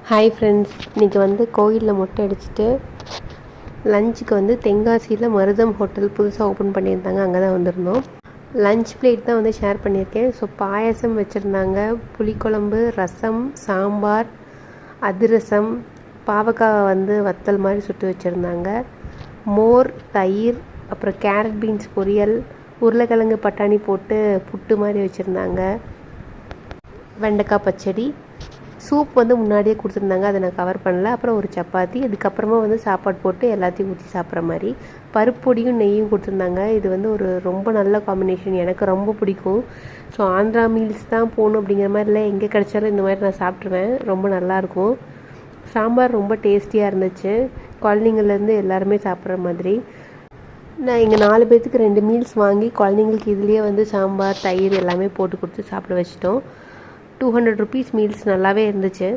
Hi friends, இன்றைக்கி வந்து கோயிலில் மொட்டை அடிச்சுட்டு லஞ்சுக்கு வந்து தென்காசியில் மருதம் ஹோட்டல் புதுசாக ஓப்பன் பண்ணியிருந்தாங்க. அங்கே தான் வந்திருந்தோம். லஞ்ச் பிளேட் தான் வந்து ஷேர் பண்ணியிருக்கேன். ஸோ பாயசம் வச்சுருந்தாங்க, புளிக்குழம்பு, ரசம், சாம்பார், அதிரசம், பாவக்காய் வந்து வத்தல் மாதிரி சுட்டு வச்சுருந்தாங்க, மோர், தயிர், அப்புறம் கேரட் பீன்ஸ் பொரியல், உருளைக்கிழங்கு பட்டாணி போட்டு புட்டு மாதிரி வச்சுருந்தாங்க, வெண்டைக்காய் பச்சடி, சூப் வந்து முன்னாடியே கொடுத்துருந்தாங்க, அதை நான் கவர் பண்ணல. அப்புறம் ஒரு சப்பாத்தி, அதுக்கப்புறமா வந்து சாப்பாடு போட்டு எல்லாத்தையும் ஊற்றி சாப்பிட்ற மாதிரி பருப்பொடியும் நெய்யும் கொடுத்துருந்தாங்க. இது வந்து ஒரு ரொம்ப நல்ல காம்பினேஷன், எனக்கு ரொம்ப பிடிக்கும். ஸோ ஆந்திரா மீல்ஸ் தான் போகணும் அப்படிங்கிற மாதிரி இல்லை, எங்கே கிடைச்சாலும் இந்த மாதிரி நான் சாப்பிட்ருவேன். ரொம்ப நல்லாயிருக்கும். சாம்பார் ரொம்ப டேஸ்டியாக இருந்துச்சு, குழந்தைங்கள்லேருந்து எல்லாருமே சாப்பிட்ற மாதிரி. நான் இங்கே 4 பேர்த்துக்கு 2 மீல்ஸ் வாங்கி குழந்தைங்களுக்கு இதுலேயே வந்து சாம்பார், தயிர் எல்லாமே போட்டு கொடுத்து சாப்பிட வச்சிட்டோம். 200 ருபீஸ் மீல்ஸ் நல்லாவே இருந்துச்சு.